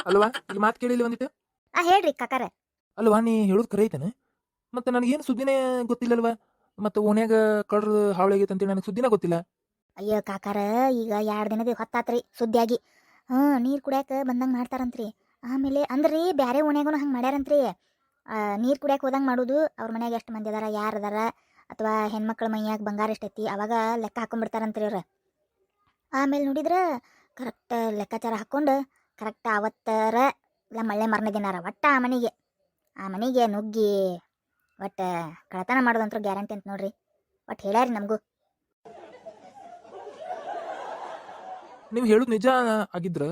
ಅಲ್ವಾ ಇಲ್ಲಿ ಮಾತು ಕೇಳಿಲ್ಲ ಒಂದಿಟ್ಟು. ಹೇಳ್ರಿ ಕಾಕಾರ. ಅಲ್ವಾ ನೀ ಹೇಳೋದು ಖರೆ ಐತೇನೆ. ಮತ್ತೆ ನನಗೇನು ಸುದ್ದಿನೇ ಗೊತ್ತಿಲ್ಲಲ್ವಾ. ಮತ್ತೆ ಓಣ್ಯಾಗ ಕಳ್ರ ಹಾವಳಿ ಆಗೈತೆ ಅಂತೇಳಿ ನನಗೆ ಸುದ್ದಿನೇ ಗೊತ್ತಿಲ್ಲ. ಅಯ್ಯೋ ಕಾಕಾರ, ಈಗ 2 ದಿನದ ಹೊತ್ತಾತ್ರಿ ಸುದ್ದಿಯಾಗಿ. ನೀರು ಕುಡಿಯಾಕ ಬಂದಂಗೆ ಮಾಡ್ತಾರಂತ್ರಿ. ಆಮೇಲೆ ಅಂದ್ರಿ ಬ್ಯಾರೆ ಓಣ್ಯಾಗೂ ಹಂಗೆ ಮಾಡ್ಯಾರಂತ್ರಿ. ನೀರು ಕುಡಿಯಾಕ ಹೋದಂಗೆ ಮಾಡೋದು. ಅವ್ರ ಮನ್ಯಾಗ ಎಷ್ಟು ಮಂದಿ ಅದಾರ, ಯಾರು ಅದಾರ, ಅಥವಾ ಹೆಣ್ಮಕ್ಳ ಮೈಯಾಗ ಬಂಗಾರ ಎಷ್ಟೈತಿ ಅವಾಗ ಲೆಕ್ಕ ಹಾಕೊಂಡ್ಬಿಡ್ತಾರಂತ್ರಿ ಅವ್ರು. ಆಮೇಲೆ ನೋಡಿದ್ರೆ ಕರೆಕ್ಟ್ ಲೆಕ್ಕಾಚಾರ ಹಾಕ್ಕೊಂಡು ಕರೆಕ್ಟ್ ಅವತ್ತರ ಇಲ್ಲ ಮಳ್ಳೆ ಮರನೇ ದಿನಾರ ಒಟ್ಟು ಆ ಮನೆಗೆ ನುಗ್ಗಿ ಒಟ್ಟು ಕಳತನ ಮಾಡೋದಂತೂ ಗ್ಯಾರಂಟಿ ಅಂತ ನೋಡ್ರಿ. ಒಟ್ಟು ಹೇಳ್ಯಾರಿ ನಮಗೂ. ನೀವು ಹೇಳೋದು ನಿಜ ಆಗಿದ್ರೆ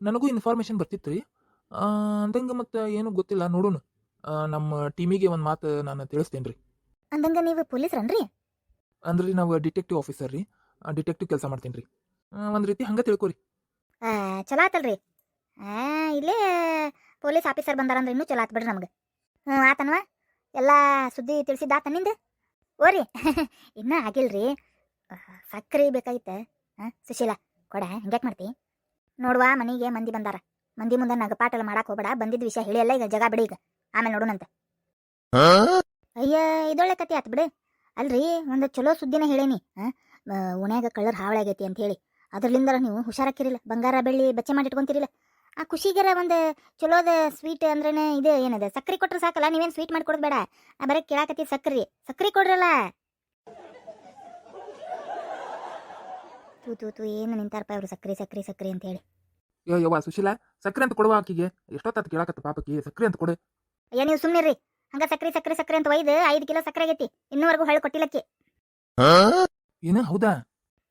ನನಗೂ ಇನ್ಫಾರ್ಮೇಷನ್ ಬರ್ತಿತ್ತು ರೀ. ಅಂದಂಗೆ ಮತ್ತೆ ಏನೂ ಗೊತ್ತಿಲ್ಲ, ನೋಡೋಣ. ನಮ್ಮ ಟೀಮಿಗೆ ಒಂದು ಮಾತು ನಾನು ತಿಳಿಸ್ತೇನೆ ರೀ. ಅಂದಂಗ ನೀವು ಪೊಲೀಸ್ರನ್ರಿ? ಅಂದ್ರೆ ನಾವು ಡಿಟೆಕ್ಟಿವ್ ಆಫೀಸರ್ ರೀ. ಡಿಟೆಕ್ಟಿವ್ ಕೆಲಸ ಮಾಡ್ತೀನಿ ರೀ. ಒಂದು ರೀತಿ ಹಂಗೆ ತಿಳ್ಕೊರಿ. ಚಲೋ ಆತಲ್ರಿ. ಇಲ್ಲೇ ಪೊಲೀಸ್ ಆಫೀಸರ್ ಬಂದಾರಂದ್ರೆ ಇನ್ನೂ ಚಲೋ ಆತ್ ಬಿಡ್ರಿ ನಮ್ಗೆ. ಆತನ್ವ ಎಲ್ಲ ಸುದ್ದಿ ತಿಳಿಸಿದ್ದಾತ ನಿಂದು. ಓರಿ ಇನ್ನೂ ಆಗಿಲ್ರಿ. ಸಕ್ರೆ ಬೇಕಾಗಿತ್ತೆ. ಸುಶೀಲ ಕೊಡ, ಹಂಗ್ಯಾಕೆ ಮಾಡ್ತಿ? ನೋಡುವ ಮನೆಗೆ ಮಂದಿ ಬಂದಾರ. ಮಂದಿ ಮುಂದೆ ನಗಪಾಟ ಎಲ್ಲ ಮಾಡಕ್ಕೆ ಹೋಗ್ಬೇಡ. ಬಂದಿದ್ದ ವಿಷಯ ಹೇಳಿ ಎಲ್ಲ ಈಗ ಜಗ ಬಿಡಿ. ಈಗ ಆಮೇಲೆ ನೋಡೋಣಂತೆ. ಅಯ್ಯ ಇದೊಳ್ಳೆ ಕತೆ ಆತ್ ಬಿಡು. ಅಲ್ರಿ ಒಂದು ಚಲೋ ಸುದ್ದಿನ ಹೇಳೇನಿ. ಓಣ್ಯಾಗ ಕಳ್ಳರ್ ಹಾವಳಿ ಆಗೈತಿ ಅಂತ ಹೇಳಿ ಅದ್ರಲಿಂದ ನೀವು ಹುಷಾರಾಕಿರಿಲ್ಲ. ಬಂಗಾರ ಬೆಳ್ಳಿ ಬೆಚ್ಚೆ ಮಾಡಿ ಇಟ್ಕೊಂತಿರಿಲ್ಲ. ಆ ಖುಷಿಗರ ಒಂದು ಚಲೋದ ಸ್ವೀಟ್ ಅಂದ್ರೇನೆ ಇದು ಏನದ ಸಕ್ರೆ ಕೊಟ್ರೆ ಸಾಕಲ್ಲ. ನೀವೇನು ಸ್ವೀಟ್ ಮಾಡಿ ಕೊಡೋದು ಬೇಡ. ಬರೀ ಕೇಳಾಕತ್ತಿ ಸಕ್ರೆ ಕೊಡ್ರಲ್ಲ. ತೂ ಏನು ನಿಂತಾರಪ್ಪ ಅವರು ಸಕ್ರೆ ಸಕ್ರೆ ಸಕ್ರೆ ಅಂತ ಹೇಳಿ. ಯವ್ವ ಸುಶೀಲಾ, ಸಕ್ರೆ ಅಂತ ಕೊಡುವ ಆಕಿಗೆ. ಎಷ್ಟೊತ್ತಾತು ಕೇಳಾಕತ್ತ ಪಾಪಕ್ಕೆ ಸಕ್ರೆ ಅಂತ ಕೊಡು. ಅಯ್ಯ ನೀವು ಸುಮ್ಮನಿರ್ರಿ. ಹಂಗ ಸಕ್ರೆ ಸಕ್ರೆ ಸಕ್ರೆ ಅಂತ ಒಯ್ದು 5 ಕಿಲೋ ಸಕ್ರೆ ಆಗೈತಿ. ಇನ್ನೂವರೆಗೂ ಹೊಳ್ಳಿ ಕೊಟ್ಟಿಲ್ಲಕ್ಕಿ. ಏನು ಹೌದಾ?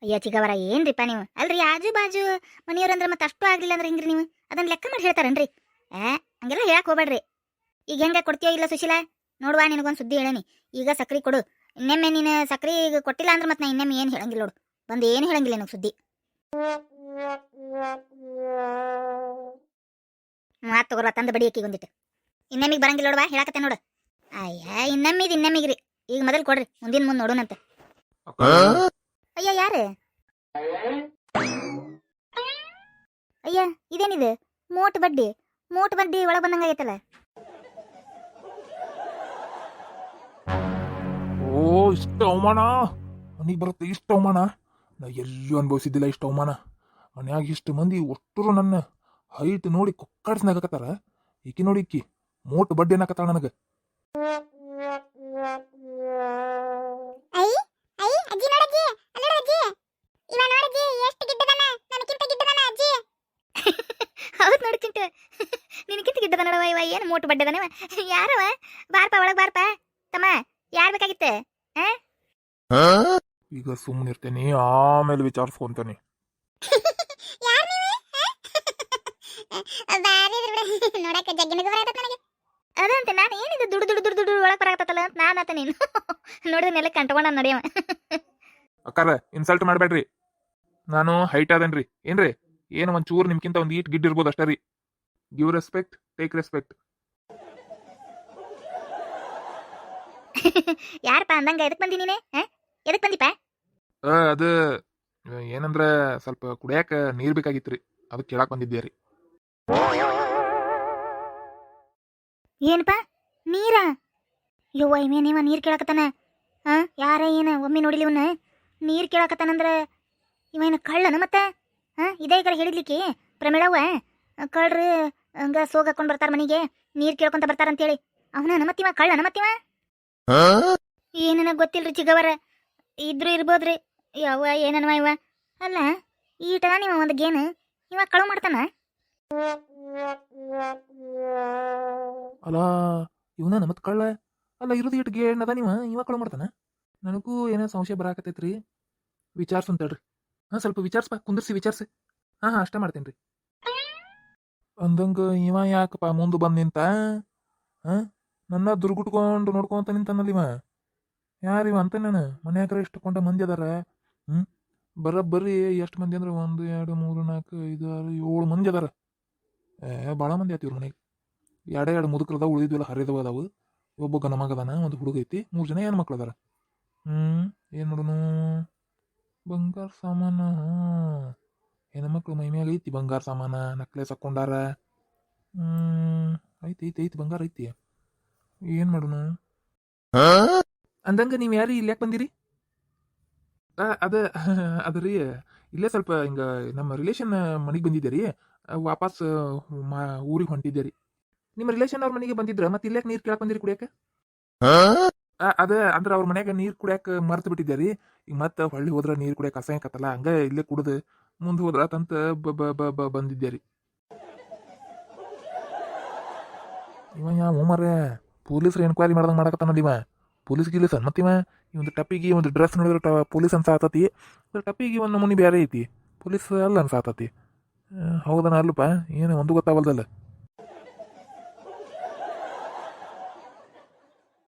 ಅಯ್ಯ ಚಿಗವರ ಏನ್ರಿಪ್ಪ ನೀವು. ಅಲ್ರಿ ಆಜು ಬಾಜು ಮನೆಯವ್ರಂದ್ರೆ ಮತ್ತೆ ಅಷ್ಟು ಆಗ್ಲಿಲ್ಲ ಅಂದ್ರೆ ಹಿಂಗ್ರಿ ನೀವು ಅದನ್ನ ಲೆಕ್ಕ ಮಾಡಿ ಹೇಳ್ತಾರನ್ರಿ? ಹಂಗೆಲ್ಲ ಹೇಳಕ್ ಹೋಗ್ಬೇಡ್ರಿ. ಈಗ ಹೆಂಗ ಕೊಡ್ತೀಯೋ ಇಲ್ಲ ಸುಶೀಲಾ? ನೋಡುವ ನಿನಗೊಂದು ಸುದ್ದಿ ಹೇಳೇನಿ. ಈಗ ಸಕ್ರೆ ಕೊಡು. ಇನ್ನೊಮ್ಮೆ ನೀನು ಸಕ್ರೆ ಈಗ ಕೊಟ್ಟಿಲ್ಲ ಅಂದ್ರೆ ಮತ್ತೆ ನಾ ಇನ್ನೊಮ್ಮೆ ಏನು ಹೇಳಂಗಿಲ್ಲ ನೋಡು. ಬಂದು ಏನು ಹೇಳಂಗಿಲ್ಲ ನನಗೆ ಸುದ್ದಿ. ಮಾತು ತಗೋರ ತಂದು ಬಡಿಯಕ್ಕೆ ಒಂದಿಟ್ಟು. ಇನ್ನೊಮ್ಮಿಗೆ ಬರಂಗಿಲ್ಲ ನೋಡುವ, ಹೇಳಕತ್ತೆ ನೋಡು. ಅಯ್ಯ ಇನ್ನೊಮ್ಮಿಗ್ರಿ. ಈಗ ಮೊದಲು ಕೊಡ್ರಿ, ಮುಂದಿನ ಮುಂದೆ ನೋಡೋಣಂತೆ. ಅಯ್ಯ ಯಾರು? ಅಯ್ಯ ಇದೇನಿದೆ? ಮೋಟ್ ಬಡ್ಡಿ ಒಳಗೆ ಬಂದಂಗ ಆಗೈತಲ್ಲ. ಓ ಇಷ್ಟ ಅವಮಾನ ಮನೆಗೆ ಬರುತ್ತೆ. ಇಷ್ಟ ಅವಮಾನ ನಾ ಎಲ್ಲೂ ಅನುಭವಿಸಿದ್ದಿಲ್ಲ. ಇಷ್ಟ ಅವಮಾನ ಮನ್ಯಾಗ ಇಷ್ಟು ಮಂದಿ ಒಟ್ಟರು ನನ್ನ ಹೈಟ್ ನೋಡಿ ಕೊಕ್ಕಾಡ್ಸ್ನಾಗತ್ತಾರ. ಈಕಿ ನೋಡಿ ಈಕಿ ಮೋಟ್ ಬಡ್ಡಿ ಏನಾಕತ್ತಾಳ ನನಗೆ. ಹೌದು ನೋಡ್ಕಿಂಟ ನಿನಕಿಂತ ಗಿಡ್ಡದ ನೋಡವ. ಇವ ಏನು ಮೋಟು ಬಡ್ಡದನವ? ಯಾರವ? ಬಾರ್ಪ ಒಳಗೆ ಬಾರ್ಪ ತಮ್ಮ. ಯಾರು ಬೇಕಾಗಿತ್ತೆ? ಈಗ ಸುಮ್ಮನೆ ಇರ್ತೇನೆ, ಆಮೇಲೆ ವಿಚಾರಿಸ್ಕೊಂತಾನೆ. ಅದಂತೆ ನಾನು ಏನಿದೆ ದುಡ್ಡು ದುಡ್ಡು ದುಡ್ಡು ದುಡ್ಡು ಒಳಗೆ ಬರಾಕತ್ತಲ್ಲ ಅಂತ ನಾನು ಆತ ನೀನು ನೋಡಿದ ನೆಲ ಕಂಟ್ಕೊಂಡ ನಡೆಯವ. ಅಕ್ಕಾರ ಇನ್ಸಲ್ಟ್ ಮಾಡಬೇಡ್ರಿ. ನಾನು ಹೈಟ್ ಆದನ್ರಿ ಏನ್ರಿ. ಏನು ಒಂಚೂರು ನಿಮ್ಗಿಂತ ಒಂದು ಈಟ್ ಗಿಡ್ ಇರ್ಬೋದು ಅಷ್ಟೇ ರೀ. Give respect, take respect. ಯಾರಪ್ಪ ಅಂದಂಗ ಎದಕ್ ಬಂದಿ ನೀನೆ? ಎದಕ್ ಬಂದಿಪ್ಪ? ಅದು ಏನಂದ್ರ ಸ್ವಲ್ಪ ಕುಡಿಯಾಕ ನೀರ್ ಬೇಕಾಗಿತ್ರಿ, ಅದಕ್ಕೆ ಕೇಳಾಕ್ ಬಂದಿದ್ದೆ ರೀ. ಏನಪ್ಪ ನೀರಾ? ಯವ್ವ ಇವೇನೇವ ನೀರು ಕೇಳಕತ್ತಾನ? ಯಾರ ಏನ ಒಮ್ಮೆ ನೋಡಿಲಿ ಇವನ್ನ ನೀರು ಕೇಳಕತ್ತಾನಂದ್ರ ಇವೇನ ಕಳ್ಳನ ಮತ್ತೆ? ಇದೇ ಕಡೆ ಹೇಳಿದ್ಲಿಕ್ಕೆ ಪ್ರಮೇಳವ್ವ ಕಳ್ರು ಹಂಗ ಸೋಗ್ ಹಾಕೊಂಡ್ ಬರ್ತಾರ ಮನೆಗೆ ನೀರು ಕೇಳ್ಕೊಂತ ಬರ್ತಾರಂತೇಳಿ. ಅವನ ನಮ್ಮತ್ತಿವ ಕಳ್ಳನ ಮತ್ತಿವ? ಏನನ ಗೊತ್ತಿಲ್ರಿ ಚಿಗವರ. ಇದ್ರು ಇರ್ಬೋದ್ರಿ. ಯವ್ವ ಏನನ್ವ ಇವ. ಅಲ್ಲ ಈಟನ ನೀವ ಒಂದು ಗೇನು ಇವ ಕಳು ಮಾಡ್ತಾನ? ಅಲ್ಲ ಇವನ ನಮತ್ ಕಳ್ಳ ಅಲ್ಲ, ಇರೋದು ಇಟ್ಟು ಗೇಣದ ಇವ ಕಳು ಮಾಡ್ತಾನ. ನನಗೂ ಏನೋ ಸಂಶಯ ಬರಾಕತೈತ್ರಿ. ವಿಚಾರ್ಸಂತೇಳ್ರಿ. ಸ್ವಲ್ಪ ವಿಚಾರ್ಸ್ಪ, ಕುಂದರ್ಸಿ ವಿಚಾರ್ಸಿ. ಅಷ್ಟೇ ಮಾಡ್ತೇನ್ರಿ. ಅಂದಂಗ ಇವ ಯಾಕಪ್ಪ ಮುಂದೆ ಬಂದು ನಿಂತ? ನನ್ನ ದುರ್ಗುಟ್ಕೊಂಡು ನೋಡ್ಕೊಂತ ನಿಂತನಲ್ಲಿ ಇವ. ಯಾರಿವ ಅಂತ ನಾನು ಮನ್ಯಾಗ್ರ ಇಷ್ಟಕೊಂಡ ಮಂದಿ ಅದಾರ. ಬರೀ ಎಷ್ಟು ಮಂದಿ ಅಂದ್ರೆ 1 2 3 4 5 6 7 ಮಂದಿ ಅದಾರ. ಭಾಳ ಮಂದಿ ಆಯ್ತು ಇವ್ರ ಮನೆಗೆ. 2 ಮುದುಕರದ ಉಳಿದ್ವಿಲ್ಲ, ಹರಿದವ ಅದಾವು. ಒಬ್ಬ ಗನ ಮಗದಾನ, ಒಂದು ಹುಡುಗ ಐತಿ, 3 ಜನ ಹೆಣ್ಮಕ್ಳು ಅದಾರ. ಏನು ನೋಡೋನು? ಬಂಗಾರ ಸಾಮಾನ. ಹೆಣ್ಮಕ್ಳು ಮೈ ಮ್ಯಾಗ ಐತಿ ಬಂಗಾರ ಸಾಮಾನ, ನಕ್ಲೇಸ್ ಹಾಕೊಂಡಾರ. ಐತಿ ಐತಿ ಐತಿ ಬಂಗಾರ ಐತಿ ಏನು ಮಾಡೋಣ ಅಂದಂಗೆ ನೀವು ಯಾರು ಇಲ್ಲಿ ಯಾಕೆ ಬಂದಿರಿ ಅದ ಅದು ರೀ ಇಲ್ಲೇ ಸ್ವಲ್ಪ ಹಿಂಗೆ ನಮ್ಮ ರಿಲೇಷನ್ ಮನೆಗೆ ಬಂದಿದ್ದೆ ರೀ ವಾಪಸ್ ಊರಿಗೆ ಹೊಂಟಿದ್ದೆ ರೀ ನಿಮ್ಮ ರಿಲೇಷನ್ ಅವ್ರ ಮನೆಗೆ ಬಂದಿದ್ರ ಮತ್ತೆ ಇಲ್ಲಾಕೆ ನೀರು ಕೇಳಕ್ ಬಂದಿರಿ ಕುಡಿಯಕ್ಕೆ ಅದ ಅಂದ್ರೆ ಅವ್ರ ಮನ್ಯಾಗ ನೀರು ಕುಡಿಯಕ್ಕೆ ಮರ್ತು ಬಿಟ್ಟಿದ್ದೆ ರೀ ಈಗ ಮತ್ತೆ ಹೊಳ್ಳಿ ಹೋದ್ರೆ ನೀರು ಕುಡಿಯಕ್ಕೆ ಅಸಹ್ಯಕತ್ತಲ್ಲ ಹಂಗೆ ಇಲ್ಲೇ ಕುಡ್ದು ಮುಂದೆ ಹೋದ್ರ ತಂತ ಬಂದಿದ್ದೆ ರೀ ಇವ ಯಾವ ಮರೆ ಪೊಲೀಸ್ರು ಎನ್ಕ್ವೈರಿ ಮಾಡ್ದಂಗೆ ಮಾಡಕತ್ತಾನಲ್ಲ ಇವ ಪೊಲೀಸ್ ಗಿಲೀಸ್ ಮತ್ತಿವ ಈ ಒಂದು ಟಪ್ಪಿಗೆ ಒಂದು ಡ್ರೆಸ್ ನೋಡಿದ್ರೆ ಪೊಲೀಸ್ ಅನ್ಸಾತತಿ ಟಪ್ಪಿಗೆ ಒಂದು ನಮೂನಿ ಬೇರೆ ಐತಿ ಪೊಲೀಸ್ ಅಲ್ಲ ಅನ್ಸಾತತಿ ಹೌದನ ಅಲ್ಲಪ್ಪ ಏನು ಒಂದು ಗೊತ್ತಾವಲ್ದಲ್ಲ